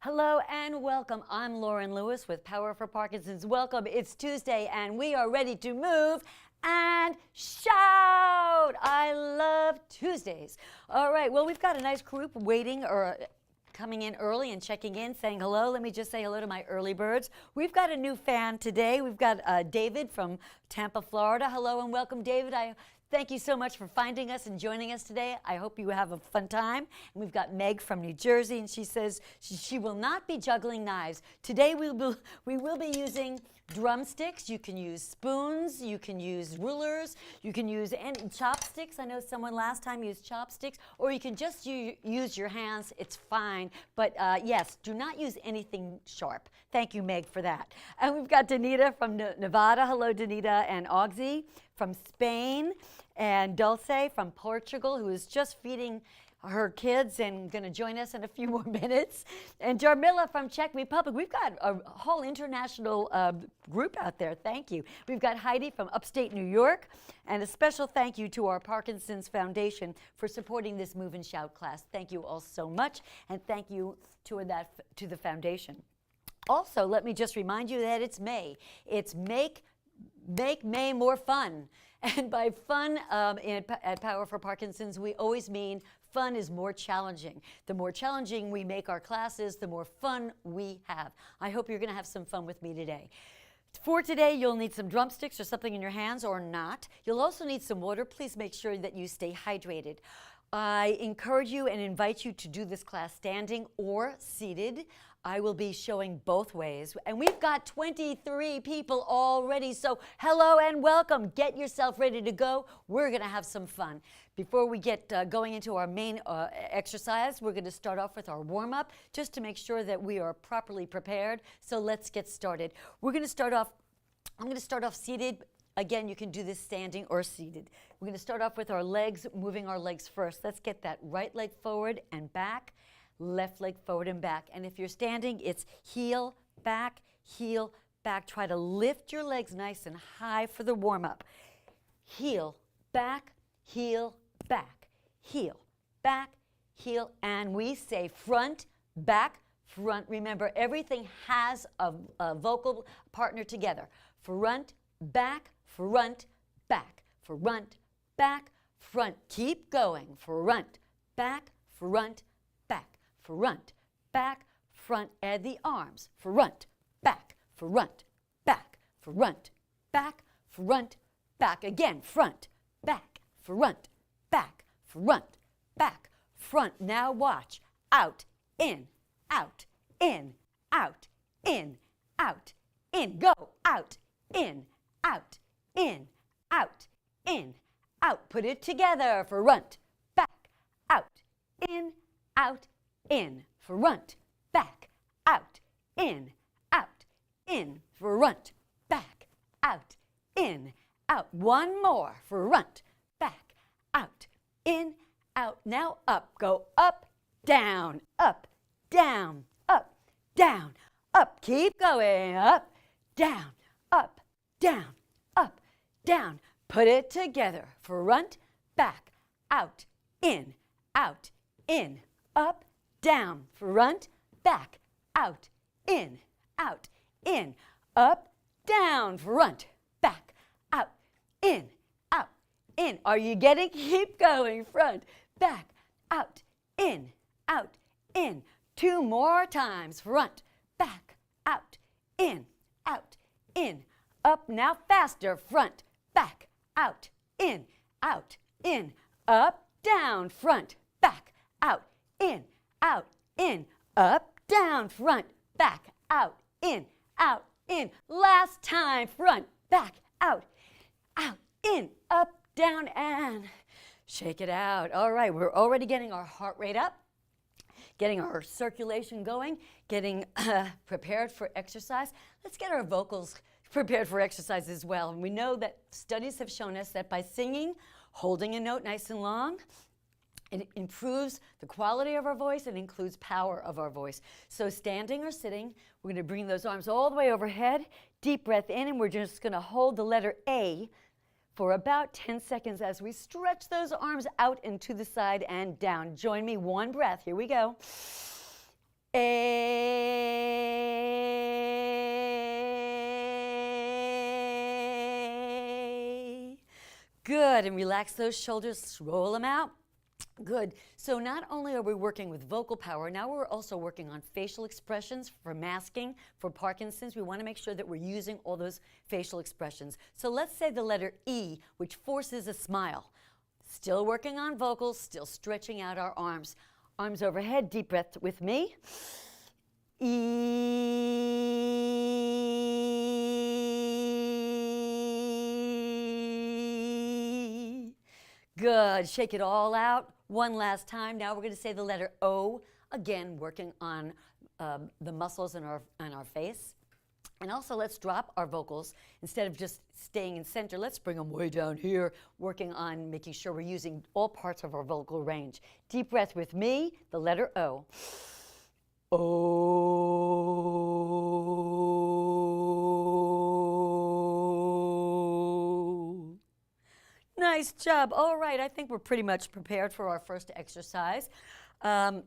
Hello and welcome. I'm Lauren Lewis with Power for Parkinson's. Welcome. It's Tuesday and we are ready to move and shout. I love Tuesdays. All right. Well, we've got a nice group waiting or coming in early and checking in, saying hello. Let me just say hello to my early birds. We've got a new fan today. We've got David from Tampa, Florida. Hello and welcome, David. Thank you so much for finding us and joining us today. I hope you have a fun time. And we've got Meg from New Jersey, and she says she will not be juggling knives. Today we will be using drumsticks. You can use spoons, you can use rulers, you can use any chopsticks. I know someone last time used chopsticks, or you can just use your hands. It's fine. But yes, do not use anything sharp. Thank you, Meg, for that. And we've got Danita from Nevada. Hello, Danita and Augsy from Spain, and Dulce from Portugal, who is just feeding her kids and going to join us in a few more minutes, and Jarmila from Czech Republic. We've got a whole international group out there. Thank you. We've got Heidi from upstate New York, and a special thank you to our Parkinson's Foundation for supporting this Move and Shout class. Thank you all so much, and thank you to the foundation. Also, let me just remind you that it's May. It's Make May more fun. And by fun at Power for Parkinson's, we always mean fun is more challenging. The more challenging we make our classes, the more fun we have. I hope you're going to have some fun with me today. For today, you'll need some drumsticks or something in your hands or not. You'll also need some water. Please make sure that you stay hydrated. I encourage you and invite you to do this class standing or seated. I will be showing both ways. And we've got 23 people already, so hello and welcome. Get yourself ready to go. We're going to have some fun. Before we get going into our main exercise, we're going to start off with our warm-up just to make sure that we are properly prepared. So let's get started. I'm going to start off seated. Again, you can do this standing or seated. We're going to start off with our legs, moving our legs first. Let's get that right leg forward and back, left leg forward and back. And if you're standing, it's heel, back, heel, back. Try to lift your legs nice and high for the warm-up. Heel, back, heel, back, heel, back, heel. And we say front, back, front. Remember, everything has a vocal partner together. Front, back, front, back, front, back, front. Keep going. Front, back, front, back, front, back, front. Add the arms. Front, back, front, back, front, back, front, back. Again, front, back, front, back, front, back, front. Now watch. Out, in, out, in, out, in, out, in. Go, out, in, out, in, out, in, out. Put it together. Front, back, out, in, out, in. Front, back, out, in, out, in. Front, back, out, in, out. One more. Front, back, out, in, out. Now up. Go up, down, up, down, up, down, up. Keep going. Up, down, up, down, up, down. Put it together. Front, back, out, in, up, down. Front, back, out, in, up, down. Front, back, out, in. Are you getting? Keep going. Front, back, out, in. Two more times. Front, back, out, in. Up. Now faster. Front, back, out, in, up, down. Front, back, out, in, up, down. Front, back, out, in. Last time. Front, back, out, in, up, down, and shake it out. All right, we're already getting our heart rate up, getting our circulation going, getting prepared for exercise. Let's get our vocals prepared for exercise as well. And we know that studies have shown us that by singing, holding a note nice and long, it improves the quality of our voice and includes power of our voice. So standing or sitting, we're going to bring those arms all the way overhead, deep breath in, and we're just going to hold the letter A for about 10 seconds as we stretch those arms out and to the side and down. Join me, one breath. Here we go. A. Good, and relax those shoulders, roll them out. Good. So not only are we working with vocal power, now we're also working on facial expressions for masking, for Parkinson's. We want to make sure that we're using all those facial expressions. So let's say the letter E, which forces a smile. Still working on vocals, still stretching out our arms. Arms overhead, deep breath with me. E. Good. Shake it all out. One last time. Now we're going to say the letter O. Again, working on the muscles in our face. And also, let's drop our vocals. Instead of just staying in center, let's bring them way down here, working on making sure we're using all parts of our vocal range. Deep breath with me, the letter O. O. Nice job. All right, I think we're pretty much prepared for our first exercise. Let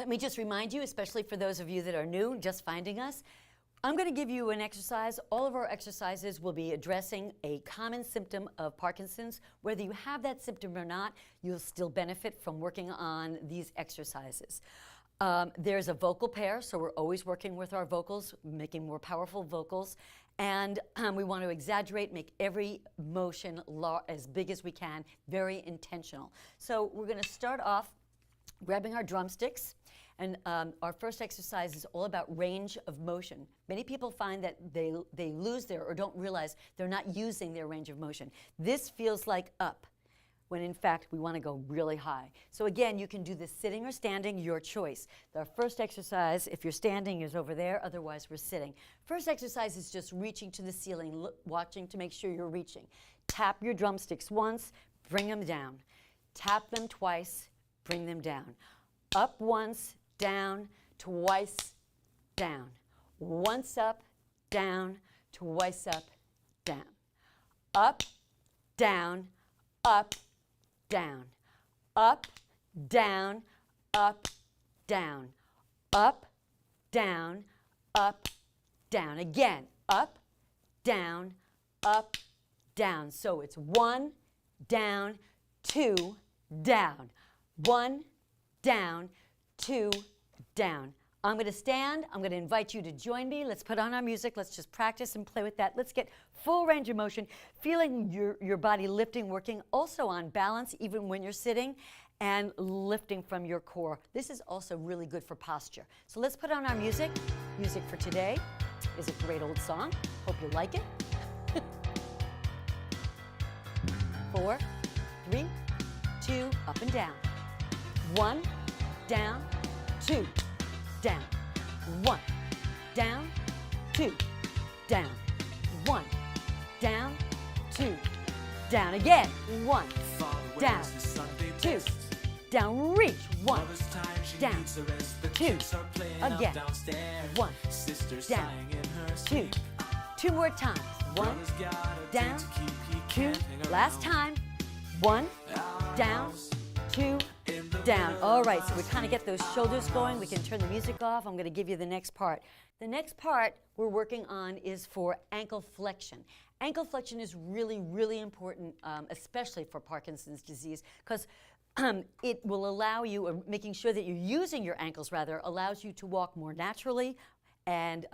me just remind you, especially for those of you that are new, just finding us, I'm going to give you an exercise. All of our exercises will be addressing a common symptom of Parkinson's. Whether you have that symptom or not, you'll still benefit from working on these exercises. There's a vocal pair, so we're always working with our vocals, making more powerful vocals. And we want to exaggerate, make every motion as big as we can, very intentional. So we're going to start off grabbing our drumsticks. And our first exercise is all about range of motion. Many people find that they lose their or don't realize they're not using their range of motion. This feels like up, when in fact we want to go really high. So again, you can do this sitting or standing, your choice. The first exercise, if you're standing, is over there. Otherwise, we're sitting. First exercise is just reaching to the ceiling, watching to make sure you're reaching. Tap your drumsticks once, bring them down. Tap them twice, bring them down. Up once, down, twice, down. Once up, down, twice up, down. Up, down, up, down. Up, down, up, down. Up, down, up, down. Again, up, down, up, down. So it's 1, down, 2, down. 1, down, 2, down. I'm going to stand. I'm going to invite you to join me. Let's put on our music. Let's just practice and play with that. Let's get full range of motion, feeling your body lifting, working also on balance even when you're sitting, and lifting from your core. This is also really good for posture. So let's put on our music. Music for today is a great old song. Hope you like it. 4, 3, 2, up and down. 1, down, 2, down. 1, down, 2, down. 1, down, 2, down. Again. 1, down, 2, down. Reach. 1, down, 2. Again. 1, down, 2. 2 more times. 1, down, 2. Last time. 1, down, 2, down. All right, so we kind of get those shoulders going. We can turn the music off. I'm going to give you the next part. The next part we're working on is for ankle flexion. Ankle flexion is really, really important, especially for Parkinson's disease, because it will allow you, or making sure that you're using your ankles rather, allows you to walk more naturally, and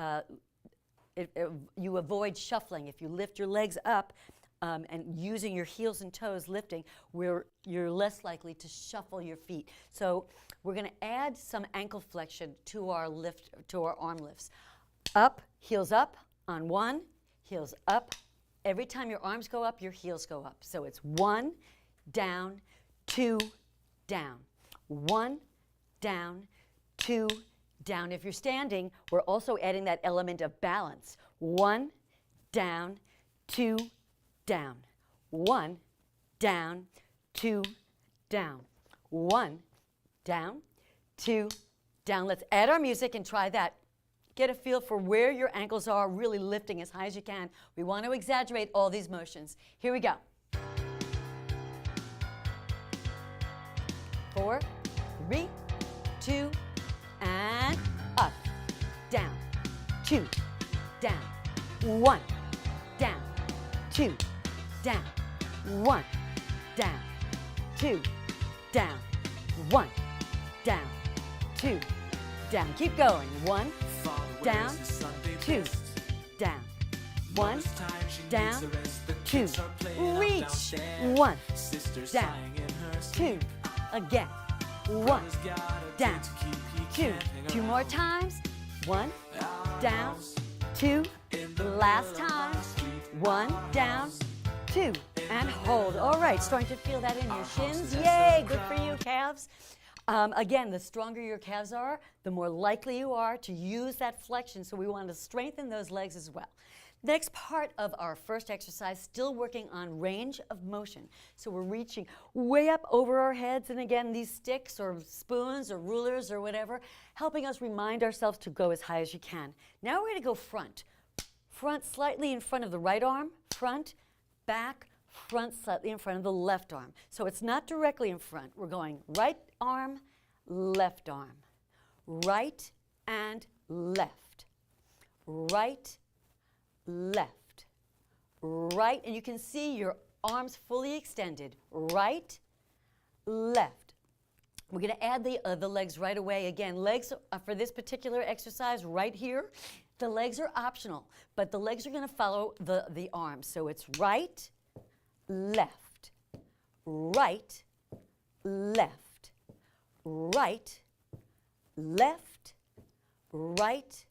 you avoid shuffling. If you lift your legs up, and using your heels and toes lifting, where you're less likely to shuffle your feet. So we're going to add some ankle flexion to our arm lifts. Up, heels up on 1, heels up. Every time your arms go up, your heels go up. So it's 1, down, 2, down. 1, down, 2, down. If you're standing, we're also adding that element of balance. 1, down, 2, down. 1, down, 2, down. 1, down, 2, down. Let's add our music and try that. Get a feel for where your ankles are, really lifting as high as you can. We want to exaggerate all these motions. Here we go. 4, 3, 2, and 2, down, 1, down, 2, down, 1, down, 2, down, 1, down, 2, down. Keep going. 1, down, 2, down, 1, down, 2, reach, 1, down, 2, again, 1, down, 2, 2 more times, 1, down, 2, last time, 1, down, 2, and hold. All right, starting to feel that in your shins. Yay, good for you, calves. Again, the stronger your calves are, the more likely you are to use that flexion, so we want to strengthen those legs as well. Next part of our first exercise, still working on range of motion. So we're reaching way up over our heads, and again, these sticks or spoons or rulers or whatever, helping us remind ourselves to go as high as you can. Now we're going to go front. Front slightly in front of the right arm, front, back, front slightly in front of the left arm. So it's not directly in front. We're going right arm, left arm, right and left, right, left, right, and you can see your arms fully extended, right, left. We're going to add the legs right away. Again, legs for this particular exercise right here, the legs are optional, but the legs are going to follow the arms. So it's right, left, right, left, right, left, right,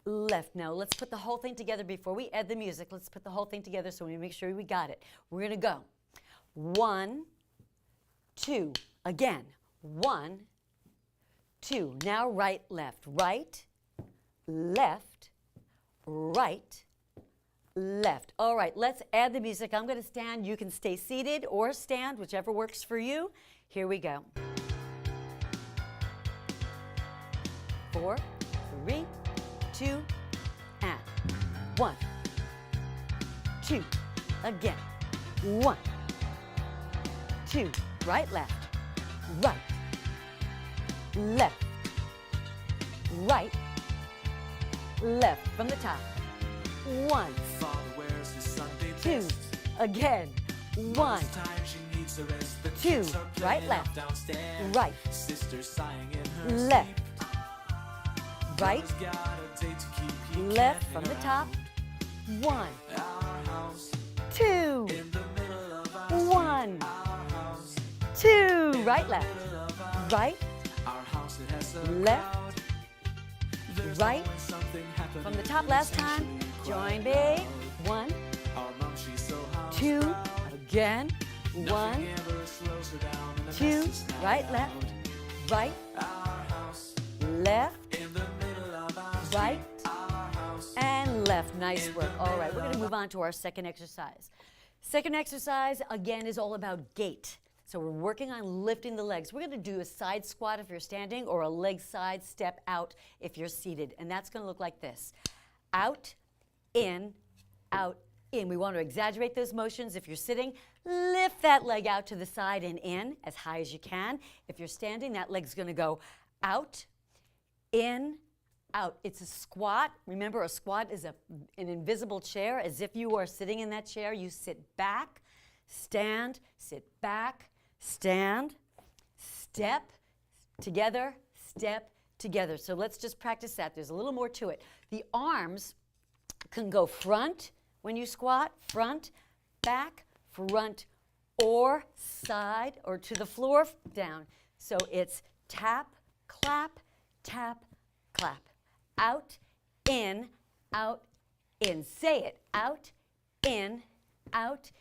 left. Now let's put the whole thing together before we add the music. Let's put the whole thing together so we make sure we got it. We're going to go 1, 2. Again, 1, 2. Now right, left, right, left, right, left. All right, let's add the music. I'm going to stand. You can stay seated or stand, whichever works for you. Here we go. 4, 3, 2, and 1, 2, again, 1, 2, right, left, right, left, right, left, from the top, 1, 2, again, 1, 2, right, left, right, left, right, left, from the top, 1, 2, 1, 2, right, left, right, left, right, from the top last time, join me, 1, 2, again, 1, 2, right, left, right, left, right, and left. Nice work. All right, we're going to move on to our second exercise. Second exercise, again, is all about gait. So we're working on lifting the legs. We're going to do a side squat if you're standing or a leg side step out if you're seated. And that's going to look like this. Out, in, out, in. We want to exaggerate those motions. If you're sitting, lift that leg out to the side and in as high as you can. If you're standing, that leg's going to go out, in, out. It's a squat. Remember, a squat is an invisible chair. As if you are sitting in that chair, you sit back, stand, sit back, stand, step, together, step, together. So let's just practice that. There's a little more to it. The arms can go front when you squat, front, back, front, or side, or to the floor, down. So it's tap, clap, tap, clap. Out, in, say it. Out, in, out,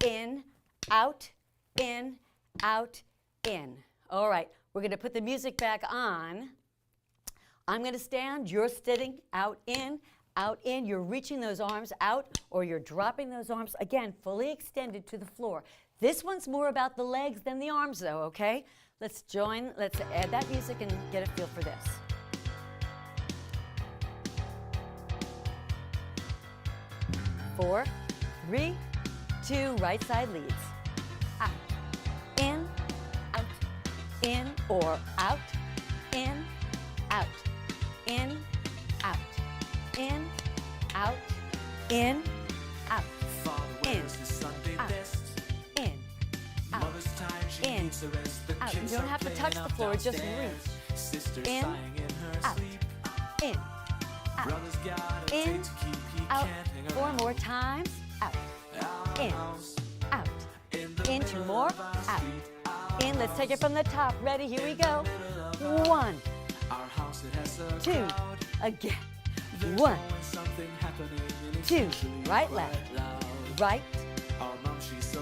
in, out, in, out, in. All right, we're going to put the music back on. I'm going to stand, you're sitting, out, in, you're reaching those arms out, or you're dropping those arms, again, fully extended to the floor. This one's more about the legs than the arms, though, okay? Let's add that music and get a feel for this. Four, 3, 2, right side leads. Out, in, or out, in, out, in, out, in, out, in, out, in, out, in, out, in, out. You don't have to touch the floor, just reach. In, out, in, out, in, out. 4 more times, out, in, out, in. 2 more, out, in. Let's take it from the top. Ready? Here we go. 1, 2, again. 1, 2, right, left, right,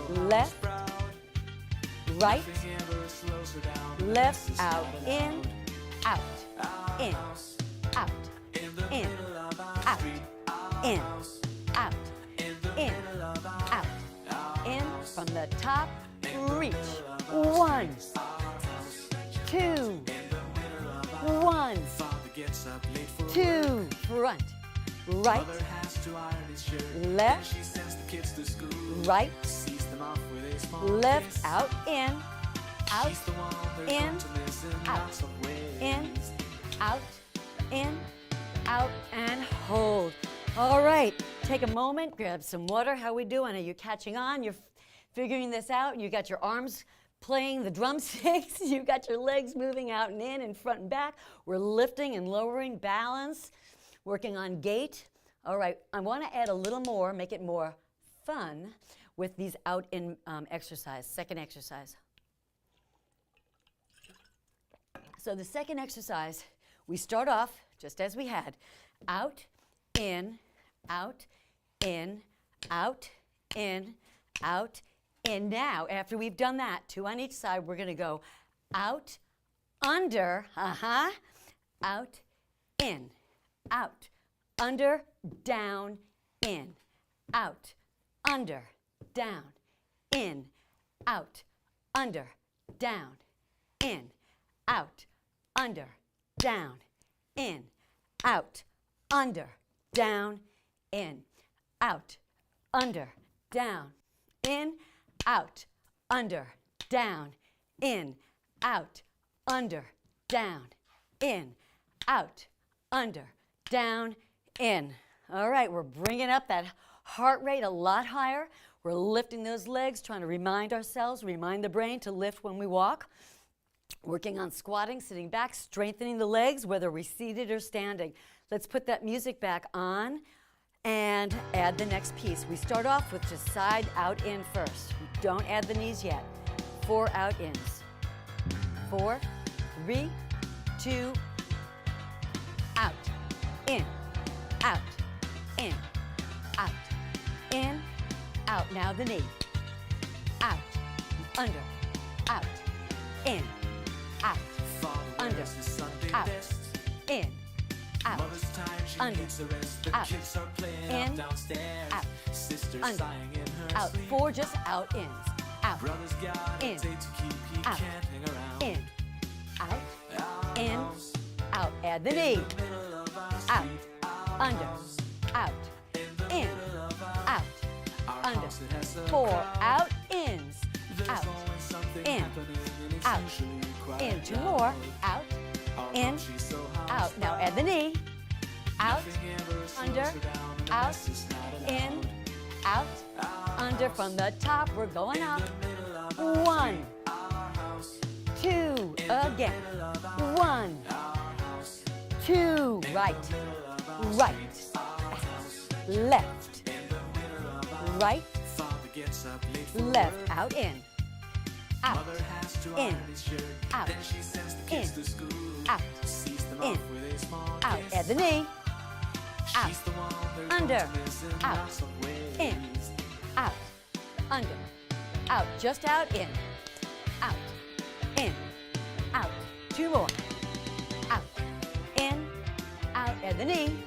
left, right, left, out, in, out, in, out, in, out, in, out, in, out, in. From the top, reach. 1, 2, 1, 2, front, right, left, right, left, out, in, out, in, out, in, out, in, out, and hold. All right, take a moment, grab some water. How we doing? Are you catching on? You're figuring this out? You got your arms playing the drumsticks. You got your legs moving out and in and front and back. We're lifting and lowering balance, working on gait. All right, I want to add a little more, make it more fun with these out-in exercise, second exercise. So the second exercise, we start off just as we had. Out, in, out, in, out, in, out, in. Now, after we've done that, 2 on each side, we're going to go out, under, out, in, out, under, down, in, out, under, down, in, out, under, down, in, out, under, down, in, out, under, down, in, out, under, down, in, out, under, down, in, out, under, down, in, out, under, down, in. All right, we're bringing up that heart rate a lot higher. We're lifting those legs, trying to remind ourselves, remind the brain to lift when we walk. Working on squatting, sitting back, strengthening the legs, whether we're seated or standing. Let's put that music back on and add the next piece. We start off with just side out in first. We don't add the knees yet. 4 out ins. 4, 3, 2, out, in, out, in, out, in, out. Now the knee. Out, under, out, in, out, under, out, in, out, under, out, in, out, under, out. 4 just out ins. Out, in, out, in, out, in, out. Add the knee. Out, under, out, in, out, under. 4 out ins. Out, in, out, in. 2 more. Out, in, out. Now add the knee. Out, under, out, in, out, under. From the top, we're going up. 1, 2, again. 1, 2, right, right, left, right, left, out, in, out, in, out, in, out, in, out. Add the knee. Out, under, out, in, out, under, out, just out, in, out, in, out. 2 more. Out, in, out. Add the knee.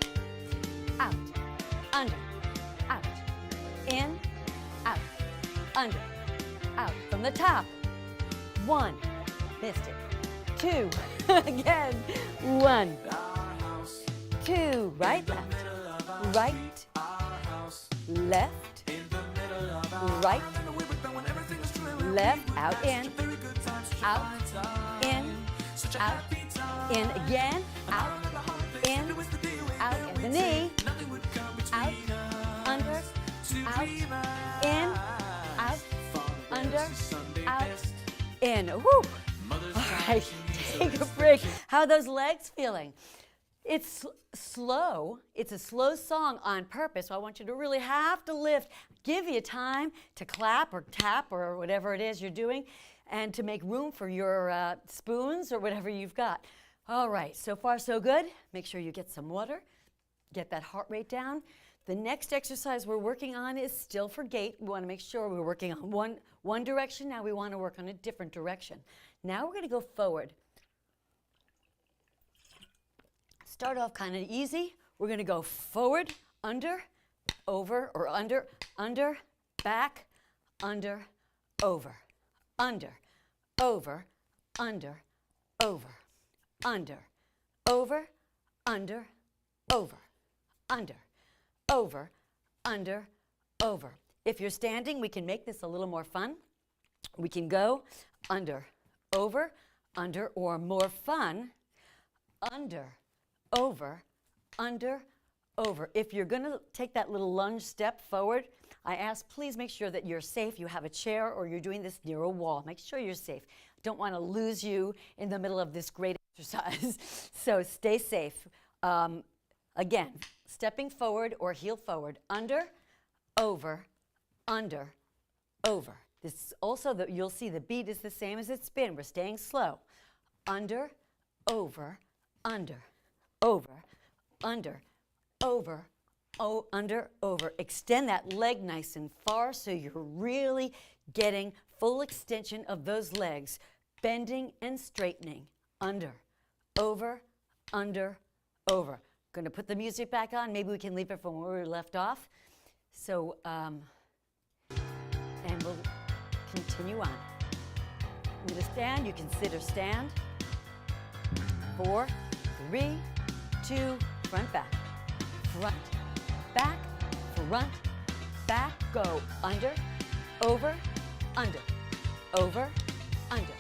Out, under, out, in, out, under, out. From the top. 1, missed it. 2, again. 1, 2, right, left, right, left, right, left, out, in, out, in, out, in again, out, in, out, and the knee, out, under, out, in, out, under, out, in. Woo! All right, take a break. How are those legs feeling? It's slow. It's a slow song on purpose, so I want you to really have to lift. Give you time to clap or tap or whatever it is you're doing, and to make room for your spoons or whatever you've got. All right, so far so good. Make sure you get some water. Get that heart rate down. The next exercise we're working on is still for gait. We want to make sure we're working on one direction. Now we want to work on a different direction. Now we're going to go forward. Start off kind of easy. We're going to go forward, under, over, or under, back, under, over, under, over, under, over, under, over, under, over, under, over, under, over. If you're standing, we can make this a little more fun. We can go under, over, under, or more fun, under, over, under, over. If you're going to take that little lunge step forward, I ask please make sure that you're safe. You have a chair or you're doing this near a wall. Make sure you're safe. Don't want to lose you in the middle of this great exercise. So stay safe. Again, stepping forward or heel forward, under, over, under, over. This also, you'll see the beat is the same as it's been. We're staying slow. Under, over, under, over, under, over, under, over. Extend that leg nice and far so you're really getting full extension of those legs, bending and straightening. Under, over, under, over. Going to put the music back on. Maybe we can leave it from where we left off. So, and we'll continue on. I'm going to stand. You consider stand. 4, 3, 2, front, back, front, back, front, back, go, under, over, under, over, under,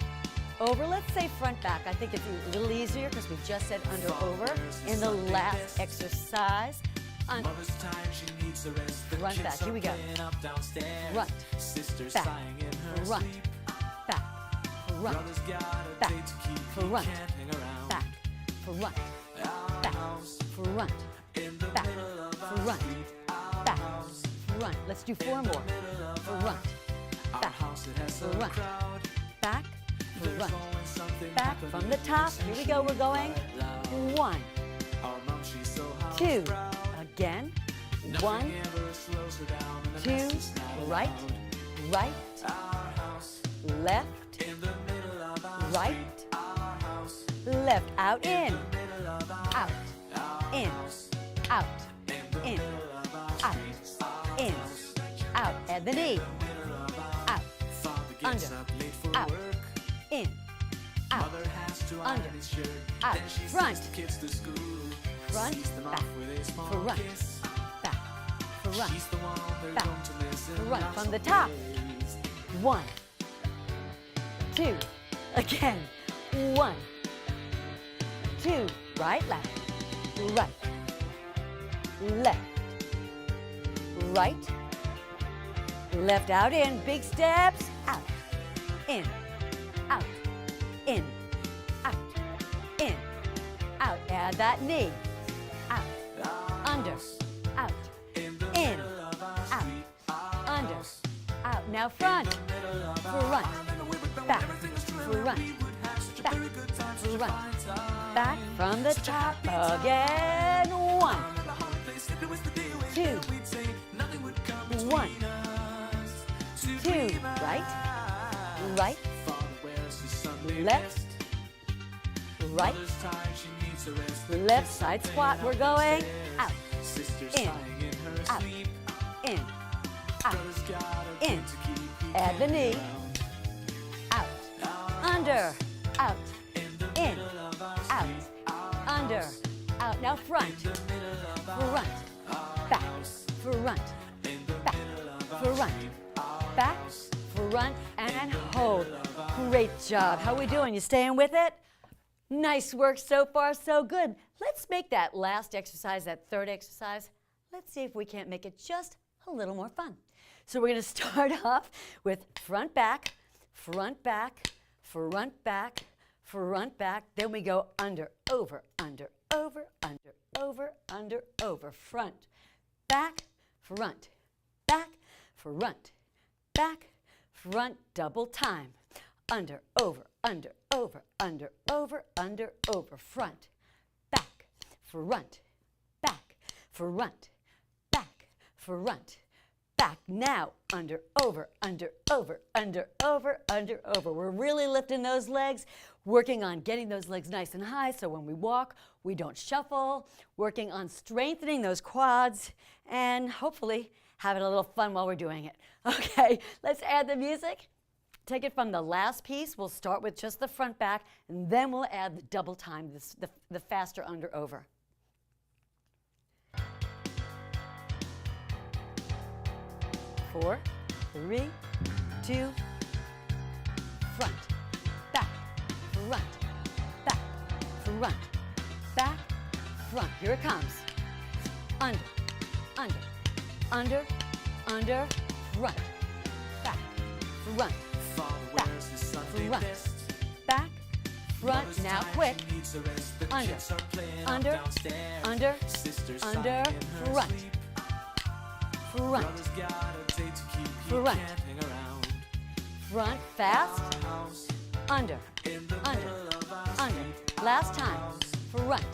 over. Let's say front, back. I think it's a little easier because we just said under, over in the last exercise. Front, back, here we go. Front, back, front, back, front, back, front, back, front, back, front, back, front, back, front. Let's do 4 more. Front, back, front, back, front, back. From the top, here we go, we're going. 1, 2, again. 1, 2, right, right, left, right, left, out, in, out, in, out, in, out, in, out, add the knee, out, under, out, in, out, under, out, front, front, back, front, back, front, back, front, from the top, 1, 2, again, 1, 2, right, left, left, right, left, out, in, big steps, out, in, out, in, out, in, out, add that knee, out, under, out, in, out, under, out, now front, front, back, front, back, front, back, from the top, again, 1, 2, 1, 2, right, right, left, right, left, side squat, we're going, out, in, out, in, out, in, add the knee, out, under, out, in, out, under, out, now front, front, back, front, back, front, back, front, and hold. Great job. How are we doing? You staying with it? Nice work so far, so good. Let's make that last exercise, that third exercise, let's see if we can't make it just a little more fun. So we're going to start off with front, back, front, back, front, back, front, back. Then we go under, over, under, over, under, over, under, over. Front, back, front, back, front, back, front. Double time. Under, over, under, over, under, over, under, over. Front, back, front, back, front, back, front, back. Now, under, over, under, over, under, over, under, over. We're really lifting those legs, working on getting those legs nice and high so when we walk, we don't shuffle, working on strengthening those quads, and hopefully having a little fun while we're doing it. Okay, let's add the music. Take it from the last piece. We'll start with just the front, back, and then we'll add the double time, the faster under, over. 4, 3, 2, front, back, front, back, front, back, front. Here it comes. Under, under, under, under, front, back, front, back, front, back, front. Now quick. Under, under, under, under, front, front, front, front, fast, under, under, under. Last time, front,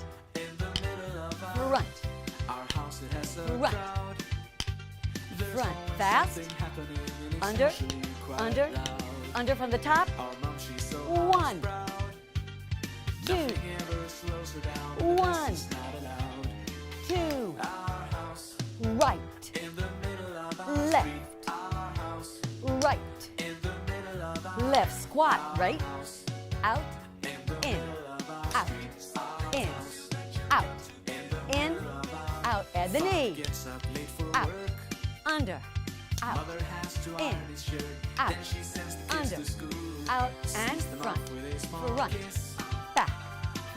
front, front, front, fast, under, under, under from the top. 1, 2, 1, 2, right, left, right, left, squat, right, out, in, out, in, out, in, out, add the knee, out, under, out, in, out, under, out, and front, front, back,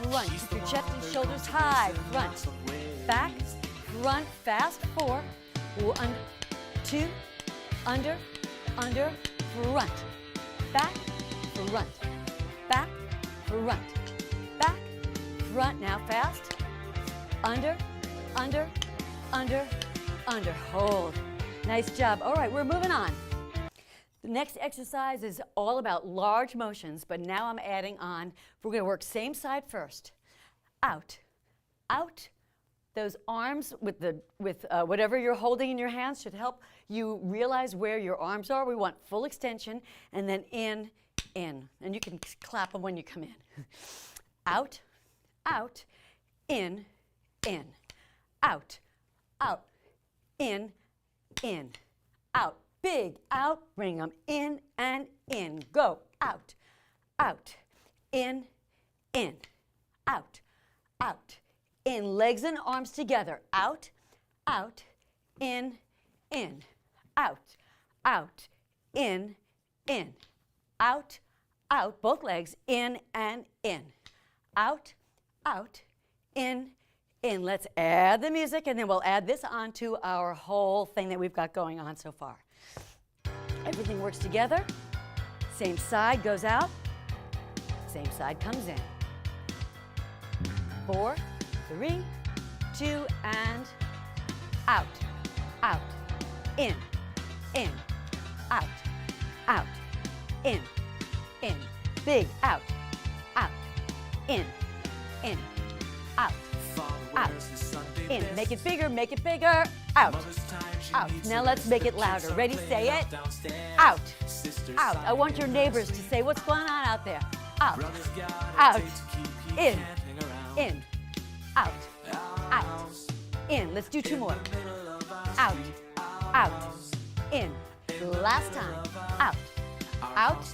front, keep your chest and shoulders high, front, back, front, fast, 4, 1, 2, under, under, front, back, front, back, front, back, front. Now fast, under, under, under, under, hold. Nice job. All right, we're moving on. The next exercise is all about large motions, but now I'm adding on, we're going to work same side first. Out, out. Those arms with whatever you're holding in your hands should help you realize where your arms are. We want full extension, and then in. And you can clap them when you come in. Out, out, in, out, out, in, out. Big out, bring them in and in. Go, out, out, in, out, out. In, legs and arms together. Out, out, in, out, out, in, out, out. Both legs in and in. Out, out, in. Let's add the music, and then we'll add this onto our whole thing that we've got going on so far. Everything works together. Same side goes out. Same side comes in. 4, 3, 2, and out, out, in, out, out, in. Big out, out, in, out, out, in. Make it bigger, out, out. Now let's make it louder. Ready, say it. Out, out. I want your neighbors to say what's going on out there. Out, out, in, out, out, in. Let's do 2 more. Out, out, in. Last time. Out, out,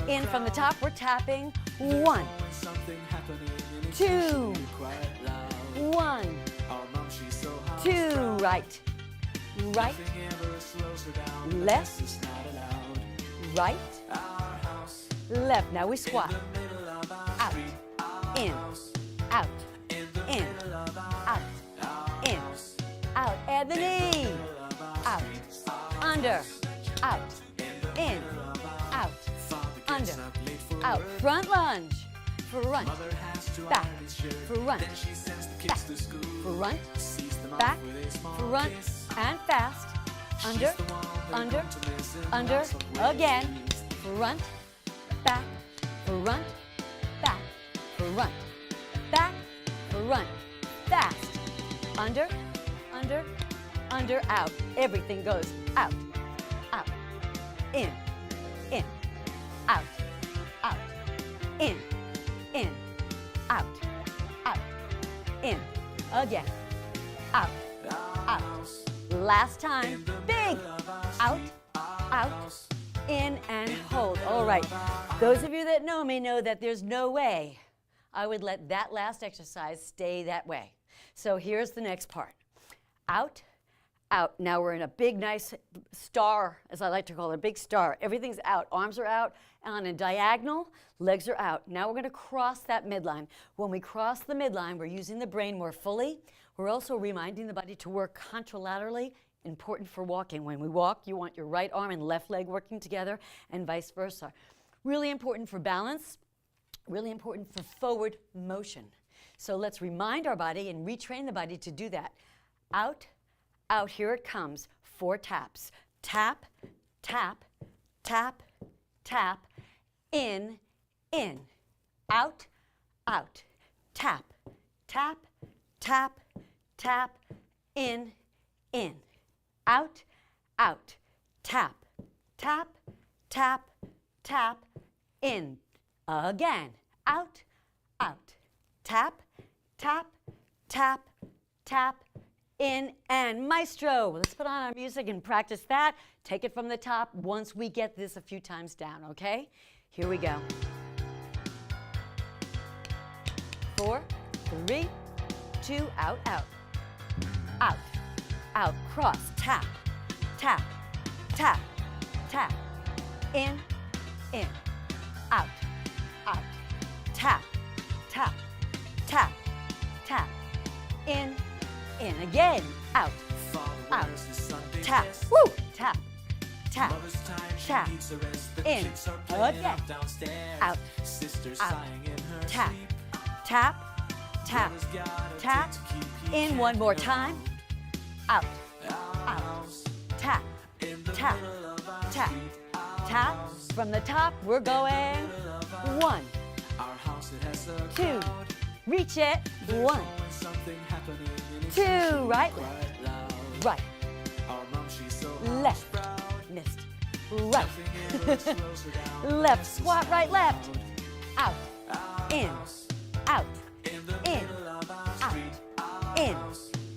in from the top. We're tapping. 1, 2, 1, 2. Right, right, left, right, left. Now we squat. Out, in, out, in, out, in, out. Add the knee. Out, under, out, in, out, under, out. Front lunge. Front, back, front, back, front, back, front, and fast. Under, under, under, again. Front, back, front, back, front, back, front, fast. Under, under, under, out. Everything goes out, out, in, out, out, in, out, out, in, again, out, out. Last time, big, out, out, in, and hold. All right, those of you that know me know that there's no way I would let that last exercise stay that way. So here's the next part. Out, out. Now we're in a big, nice star, as I like to call it, a big star. Everything's out. Arms are out. On a diagonal, legs are out. Now we're going to cross that midline. When we cross the midline, we're using the brain more fully. We're also reminding the body to work contralaterally, important for walking. When we walk, you want your right arm and left leg working together, and vice versa. Really important for balance, really important for forward motion. So let's remind our body and retrain the body to do that. Out, out, here it comes. 4 taps. Tap, tap, tap, tap, in, out, out, tap, tap, tap, tap, in, out, out, tap, tap, tap, tap, in, again, out, out, tap, tap, tap, tap, in, and maestro. Let's put on our music and practice that. Take it from the top once we get this a few times down, okay? Here we go. 4, 3, 2, out, out, out, out, cross, tap, tap, tap, tap, in, out, out, tap, tap, tap, tap, in, again, out, out, tap, woo, tap, tap, tap, in, again, out, out, tap, tap, tap, tap, in, one more time, out, out, tap, tap, tap, tap, from the top, we're going, 1, 2, reach it, 1, 2, right, right, left, missed, right, left, squat right, left, out, in, out, in, out, in,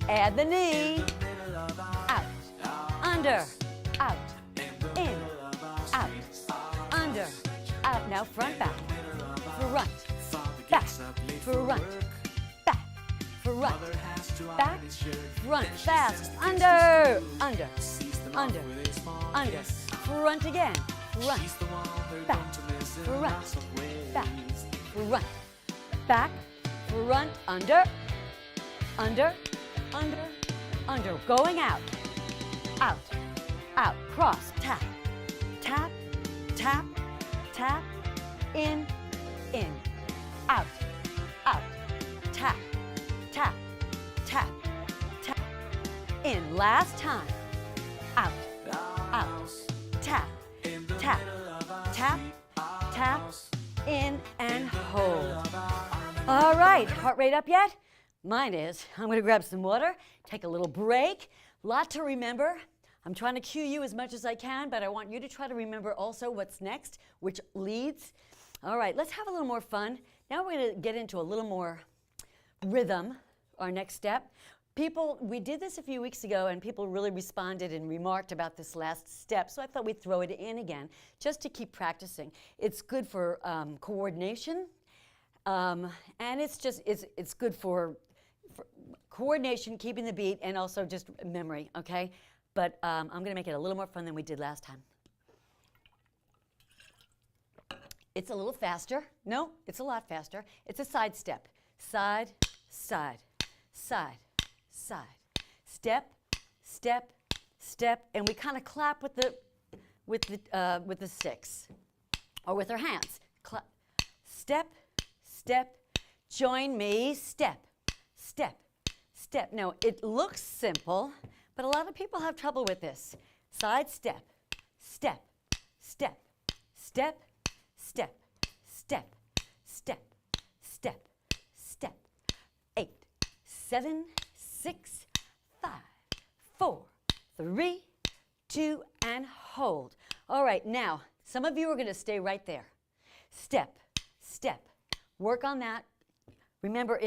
add the knee, out, under, out, in, out, under, out, now front, back, front, back, front, back, front, back, front, fast, under, under, under, under, front again, front, back, front, back, front, back, front, under, under, under, under, going out, out, out, cross, tap, tap, tap, tap, in, out, out, tap, tap, tap, tap, in, last time, out, out, tap, tap, tap, tap, in, and hold. All right, heart rate up yet? Mine is. I'm going to grab some water, take a little break. Lot to remember. I'm trying to cue you as much as I can, but I want you to try to remember also what's next, which leads. All right, let's have a little more fun. Now we're going to get into a little more rhythm, our next step. We did this a few weeks ago, and people really responded and remarked about this last step, so I thought we'd throw it in again, just to keep practicing. It's good for coordination, and it's good for coordination, keeping the beat, and also just memory, okay? But I'm going to make it a little more fun than we did last time. It's a little faster. No, it's a lot faster. It's a side step. Side, side, side, side. Step, step, step, and we kind of clap with the sticks or with our hands. Clap, step, step, join me, step, step, step. Now, it looks simple, but a lot of people have trouble with this. Side step, step, step, step, step, step, step, step, step. 8, 7, 6, 5, 4, 3, 2, and hold. All right, now, some of you are going to stay right there. Step, step. Work on that. Remember,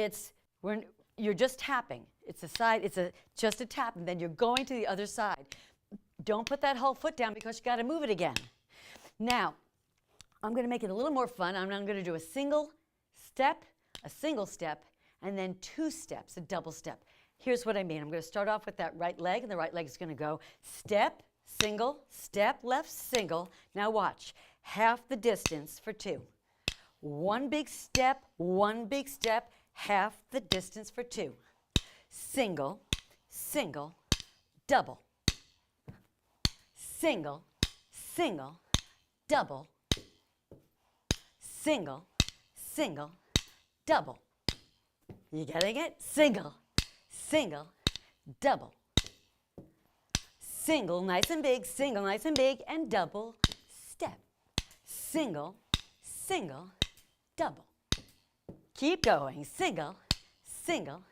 you're just tapping. It's a side, just a tap, and then you're going to the other side. Don't put that whole foot down because you got to move it again. Now, I'm going to make it a little more fun. I'm going to do a single step, and then 2 steps, a double step. Here's what I mean. I'm going to start off with that right leg, and the right leg is going to go step, single, step, left, single. Now watch. Half the distance for 2. 1 big step, half the distance for 2. Single, single, double. Single, single, double. Single, single, double. You getting it? Single, single, double. Single, nice and big, and double step. Single, single, double. Keep going. Single, single,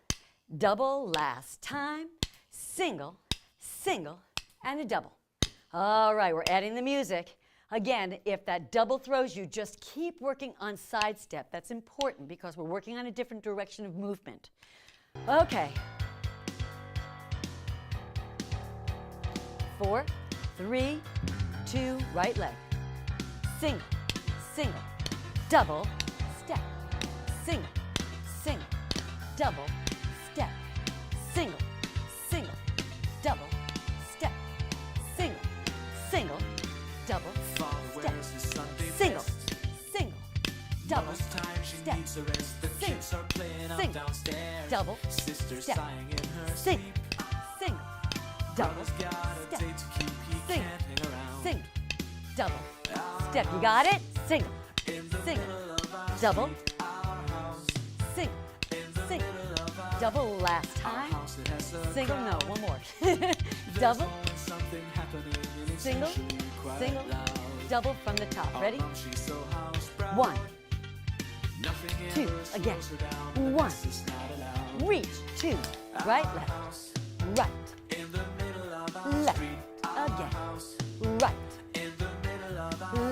double. Last time. Single, single, and a double. All right, we're adding the music. Again, if that double throws you, just keep working on side step. That's important because we're working on a different direction of movement. Okay. 4, 3, 2, right leg. Single, single, double, step. Single, single, double, step. Single, single, double, step. Single, single, double, step. Single, single, double, step. Single, single, double, step. Single, single, double, step. Single, single, double, step. You got it? Single, single, double, single, single, double. Last time. Single, no, one more. Double, single, single, double from the top. Ready? 1, 2, again. 1, reach, 2, right, left, right, left, again, right,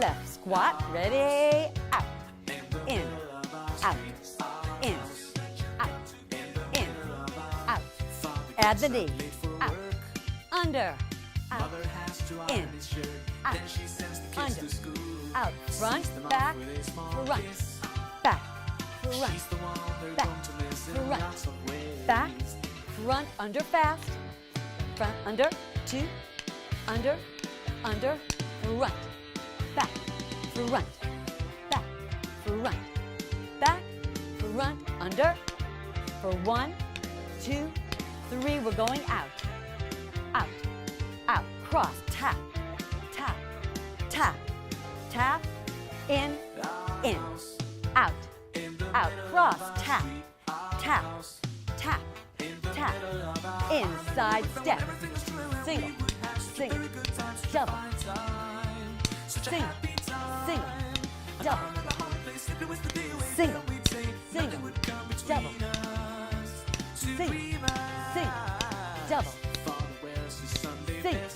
left, squat, ready, out, in, out, in, out, in, out, add the knee, out, under, out, in, out, under, out, front, back, front, back, front, back, front, back, front, under fast, front, under, 2, under, front, back, front, back, front, back, front, under, for 1, 2, 3, we're going out, out, out, cross, tap, tap, tap, tap, in, out, out, cross, tap, tap, tap, tap, inside step, single, single, double, single, single, double, single, single, double, single, single, double, single,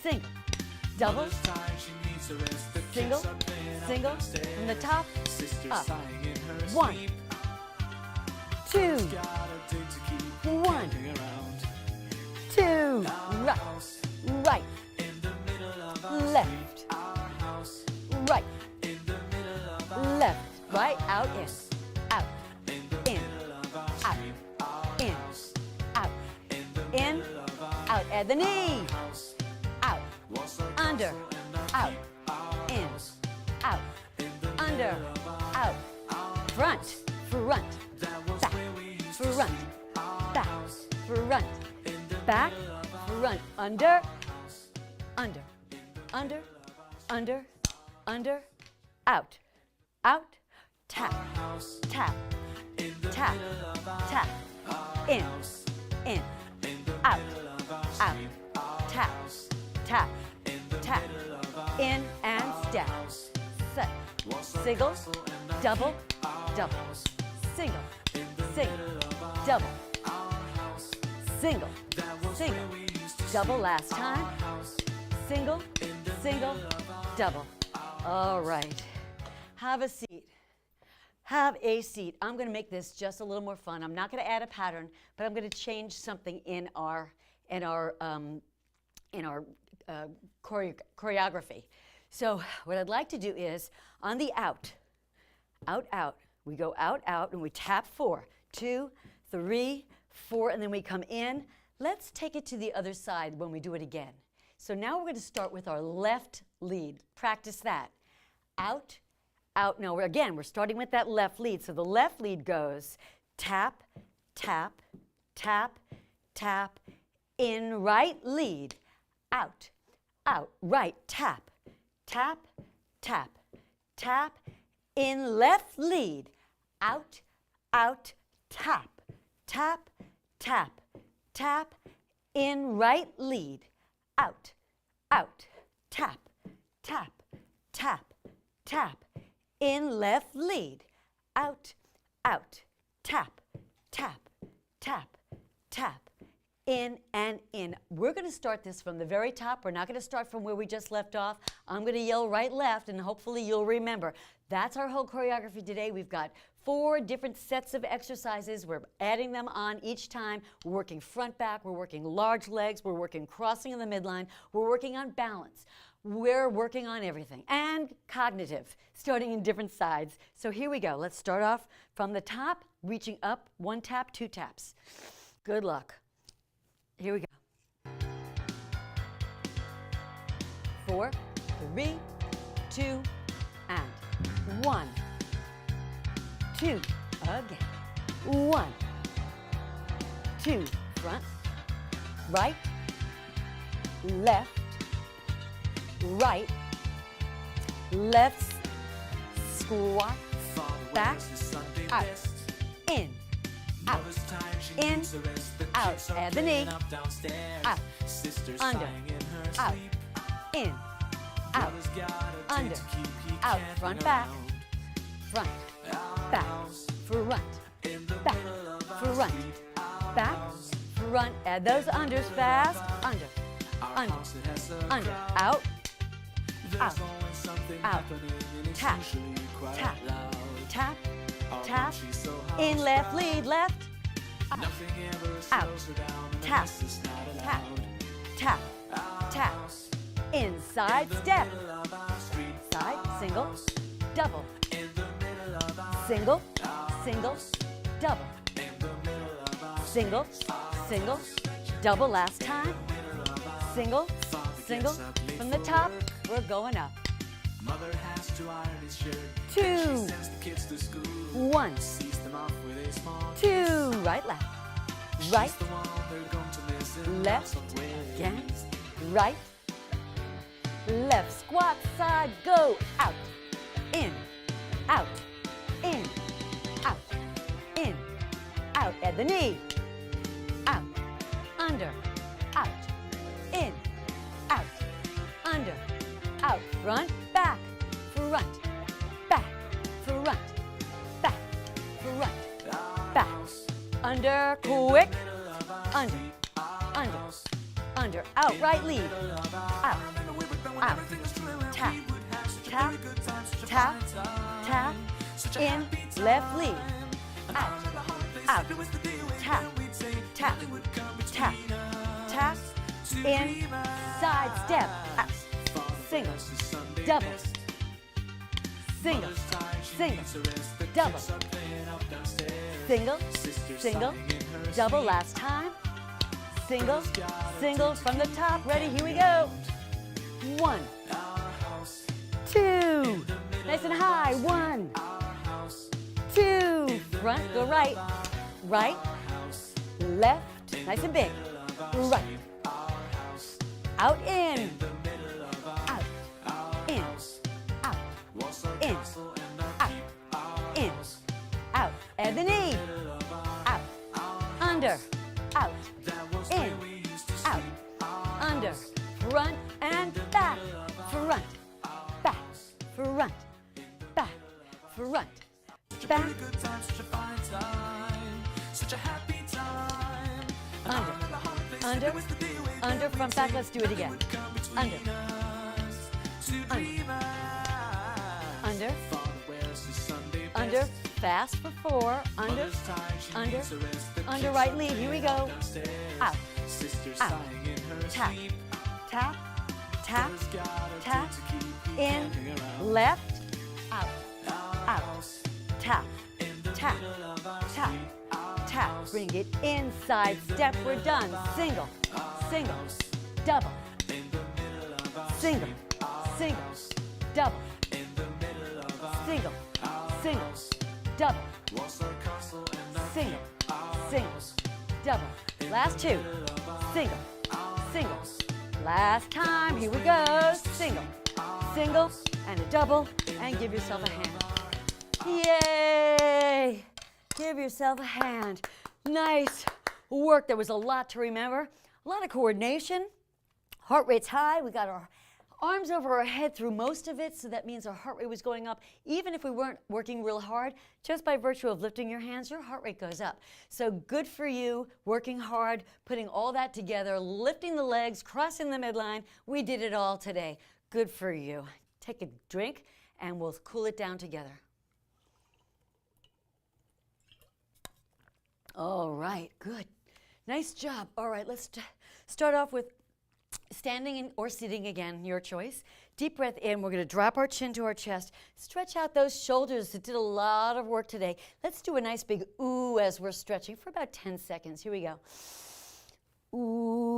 single, double, single, single, from the top, up, 1, 2, 1, 2, right, right, left, right, left, right, out, in, out, in, out, in, out, in, out, add the knee, out, under, out, in, out, under, out, front, front, back, front, back, front, back, front, under, under, under, under, under, out, out, tap, tap, tap, tap, in, out, out, tap, tap, tap, in and step, set, single, double, double, single, single, double, single, single, double last time, single, single, double. All right, have a seat. Have a seat. I'm going to make this just a little more fun. I'm not going to add a pattern, but I'm going to change something in our choreography. So what I'd like to do is on the out, out, out. We go out, out, and we tap 4, 2, 3, 4, and then we come in. Let's take it to the other side when we do it again. So now we're going to start with our left lead. Practice that. Out, out. Now, we're starting with that left lead. So the left lead goes tap, tap, tap, tap, in right lead, out, out, right, tap, tap, tap, tap, in left lead, out, out, tap, tap, tap, tap, in right lead, out, out, tap, tap, tap, tap, in left lead, out, out, tap, tap, tap, tap, in and in. We're going to start this from the very top. We're not going to start from where we just left off. I'm going to yell right, left, and hopefully you'll remember. That's our whole choreography today. We've got 4 different sets of exercises. We're adding them on each time. We're working front, back. We're working large legs. We're working crossing in the midline. We're working on balance. We're working on everything. And cognitive, starting in different sides. So here we go. Let's start off from the top, reaching up, 1 tap, 2 taps. Good luck. Here we go. 4, 3, 2, and 1, 2, again. 1, 2, front, right, left, right, left, squat, back, out, in, out, in, out, add the knee, out, under, out, in, out, under, out, front, back, front, back, front, add those unders fast, under, under, out, out, out, tap, tap, tap, tap, in left lead, left, out, tap, tap, tap, tap, inside step, side, single, double, single, single, double, single, single, double last time, single, single, from the top, we're going up. 2, 1, 2, right, left, right, left, again, right, left, squat, side, go, out, in, out, in, out, in, out, at the knee, out, under, out, in, out, under, out, front, back, front, back, front, back, front, back, under, quick, under, under, under, out, right lead, out, out, tap, tap, tap, tap, in, left lead, out, out, tap, tap, tap, tap, in, side step, out, single, double, single, single, double, single, single, double last time, single, single from the top, ready, here we go, 1, 2, nice and high, 1, 2, front, go right, right, left, nice and big, right, Out, in. Out, in. Out, in. Out, in. Out. And the knee. Out. Under. Out. In. Out. Under. Front and back. Front. Back. Front. Back. Front. Back. Under. Under. Front, back. Let's do it again. Under. Under. Under. Fast for 4. Under. Under. Under right lead. Here we go. Out. Out. Tap. Tap. Tap. Tap. In. Left. Out. Out. Tap. Tap. Tap. Tap. Bring it inside. Step. We're done. Single. Single. Double. Single. Single. Double. Single. Single. Double. Single. Single. Double. Last 2. Single. Single. Last time. Here we go. Single. Single and a double. And give yourself a hand. Yay! Give yourself a hand. Nice work. There was a lot to remember. A lot of coordination. Heart rate's high. We got our arms over our head through most of it, so that means our heart rate was going up. Even if we weren't working real hard, just by virtue of lifting your hands, your heart rate goes up. So good for you, working hard, putting all that together, lifting the legs, crossing the midline. We did it all today. Good for you. Take a drink, and we'll cool it down together. All right, good. Nice job. All right, let's start off with standing or sitting again, your choice. Deep breath in. We're going to drop our chin to our chest. Stretch out those shoulders. It did a lot of work today. Let's do a nice big ooh as we're stretching for about 10 seconds. Here we go. Ooh.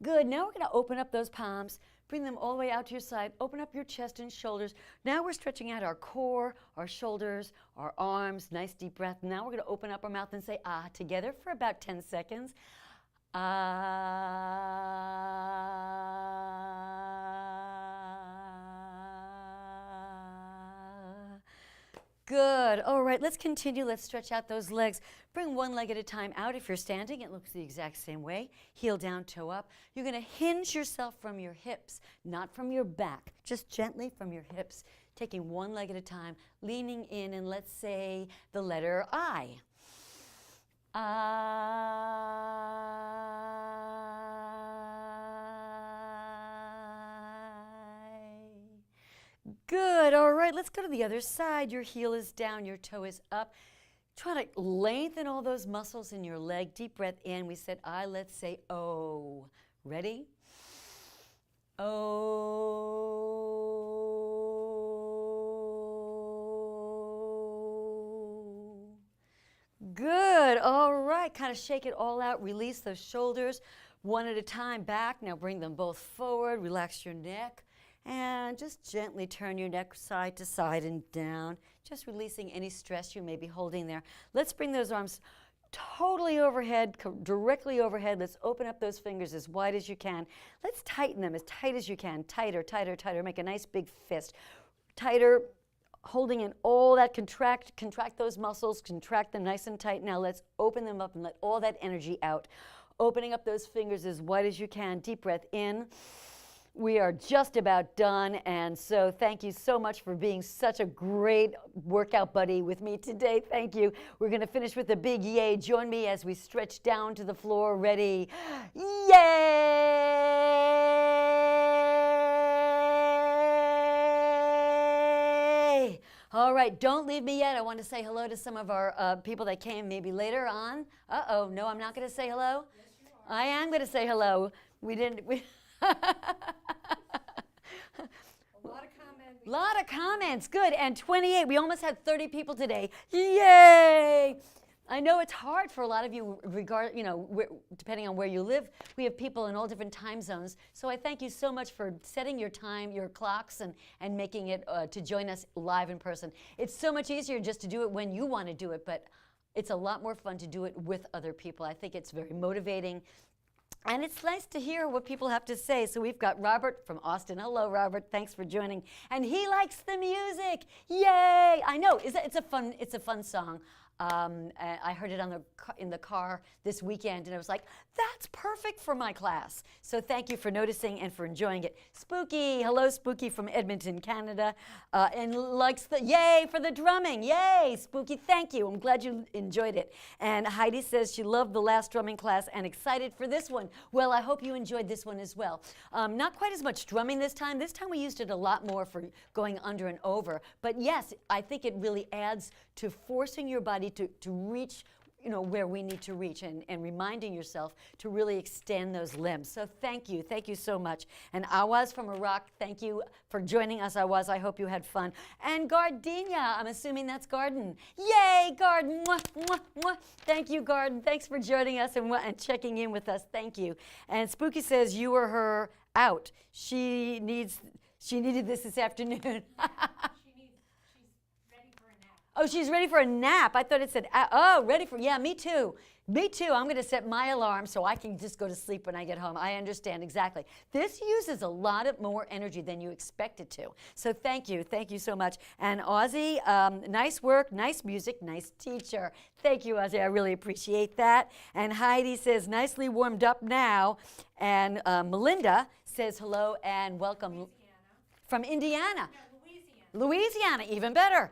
Good. Now we're going to open up those palms. Bring them all the way out to your side. Open up your chest and shoulders. Now we're stretching out our core, our shoulders, our arms. Nice deep breath. Now we're going to open up our mouth and say ah together for about 10 seconds. Ah. Good. All right, let's continue. Let's stretch out those legs. Bring one leg at a time out. If you're standing, it looks the exact same way. Heel down, toe up. You're going to hinge yourself from your hips, not from your back, just gently from your hips, taking one leg at a time, leaning in, and let's say the letter I. Good. All right, let's go to the other side. Your heel is down, your toe is up. Try to lengthen all those muscles in your leg. Deep breath in. We said I. Let's say O. Ready? O. Good. All right. Kind of shake it all out. Release those shoulders one at a time back. Now bring them both forward. Relax your neck. And just gently turn your neck side to side and down, just releasing any stress you may be holding there. Let's bring those arms totally overhead, directly overhead. Let's open up those fingers as wide as you can. Let's tighten them as tight as you can. Tighter, tighter, tighter. Make a nice big fist. Tighter, holding in all that contract those muscles, contract them nice and tight. Now let's open them up and let all that energy out. Opening up those fingers as wide as you can. Deep breath in. We are just about done, and so thank you so much for being such a great workout buddy with me today. Thank you. We're going to finish with a big yay. Join me as we stretch down to the floor. Ready? Yay! All right, don't leave me yet. I want to say hello to some of our people that came maybe later on. Uh-oh, no, I'm not going to say hello? Yes, you are. I am going to say hello. A lot of comments, good, and 28. We almost had 30 people today. Yay! I know it's hard for a lot of you, depending on where you live. We have people in all different time zones. So I thank you so much for setting your time, your clocks, and making it to join us live in person. It's so much easier just to do it when you want to do it, but it's a lot more fun to do it with other people. I think it's very motivating. And it's nice to hear what people have to say. So we've got Robert from Austin. Hello, Robert. Thanks for joining. And he likes the music. Yay! I know. It's a fun song. I heard it in the car this weekend, and I was like, that's perfect for my class. So thank you for noticing and for enjoying it. Spooky, hello Spooky from Edmonton, Canada, and likes the, yay for the drumming, yay Spooky, thank you. I'm glad you enjoyed it. And Heidi says she loved the last drumming class and excited for this one. Well, I hope you enjoyed this one as well. Not quite as much drumming this time. This time we used it a lot more for going under and over. But yes, I think it really adds to forcing your body to reach, where we need to reach, and reminding yourself to really extend those limbs. So thank you so much. And Awaz from Iraq, thank you for joining us, Awaz. I hope you had fun. And Gardenia, I'm assuming that's Garden. Yay, Garden! Mwah, mwah, mwah. Thank you, Garden. Thanks for joining us and checking in with us. Thank you. And Spooky says you were her out. She needed this afternoon. Oh, she's ready for a nap. I thought it said, ready for, yeah, me too. Me too. I'm going to set my alarm so I can just go to sleep when I get home. I understand exactly. This uses a lot more energy than you expect it to. So thank you so much. And Ozzy, nice work, nice music, nice teacher. Thank you, Ozzy. I really appreciate that. And Heidi says, nicely warmed up now. And Melinda says hello and welcome. Louisiana. From Indiana. No, Louisiana, even better.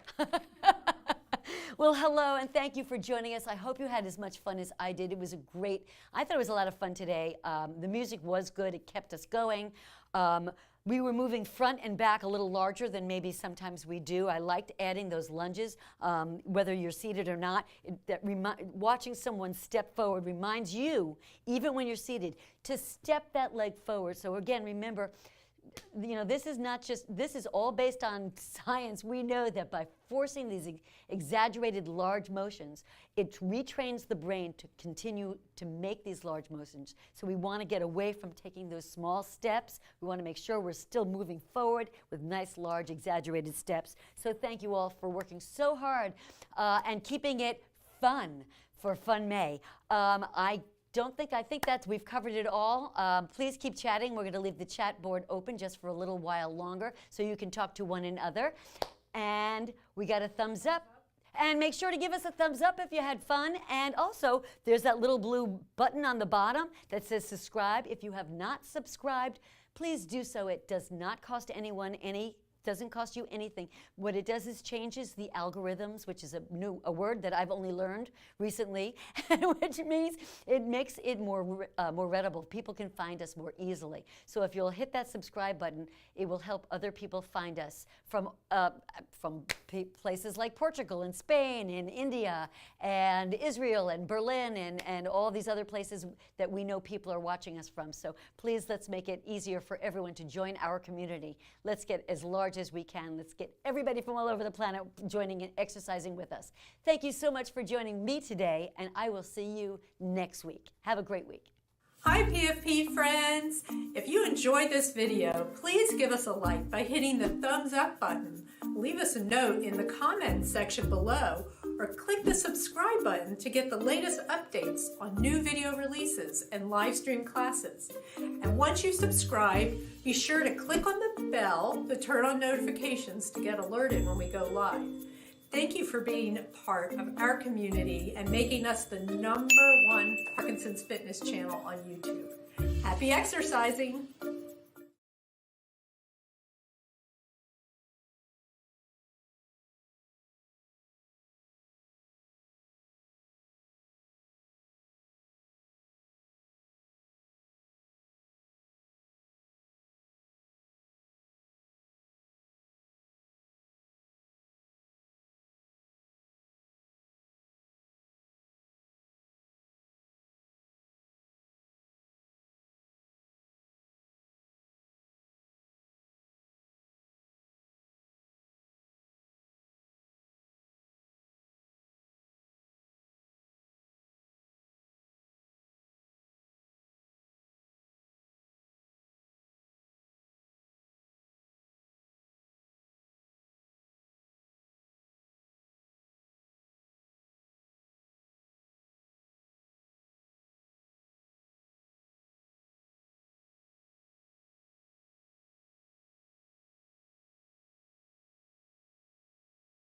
Well, hello, and thank you for joining us. I hope you had as much fun as I did. I thought it was a lot of fun today. The music was good. It kept us going. We were moving front and back a little larger than maybe sometimes we do. I liked adding those lunges, whether you're seated or not. Watching someone step forward reminds you, even when you're seated, to step that leg forward. So again, remember, this is all based on science. We know that by forcing these exaggerated large motions, it retrains the brain to continue to make these large motions. So we want to get away from taking those small steps. We want to make sure we're still moving forward with nice, large, exaggerated steps. So thank you all for working so hard and keeping it fun for Fun May. I think we've covered it all. Please keep chatting. We're going to leave the chat board open just for a little while longer so you can talk to one another. And we got a thumbs up. And make sure to give us a thumbs up if you had fun. And also, there's that little blue button on the bottom that says subscribe. If you have not subscribed, please do so. It does not cost anyone doesn't cost you anything. What it does is changes the algorithms, which is a word that I've only learned recently, which means it makes it more readable. People can find us more easily. So if you'll hit that subscribe button, it will help other people find us from places like Portugal and Spain and India and Israel and Berlin and all these other places that we know people are watching us from. So please, let's make it easier for everyone to join our community. Let's get as large as we can. Let's get everybody from all over the planet joining and exercising with us. Thank you so much for joining me today, and I will see you next week. Have a great week. Hi PFP friends! If you enjoyed this video, please give us a like by hitting the thumbs up button. Leave us a note in the comments section below, or click the subscribe button to get the latest updates on new video releases and live stream classes. And once you subscribe, be sure to click on the bell to turn on notifications to get alerted when we go live. Thank you for being part of our community and making us the #1 Parkinson's fitness channel on YouTube. Happy exercising!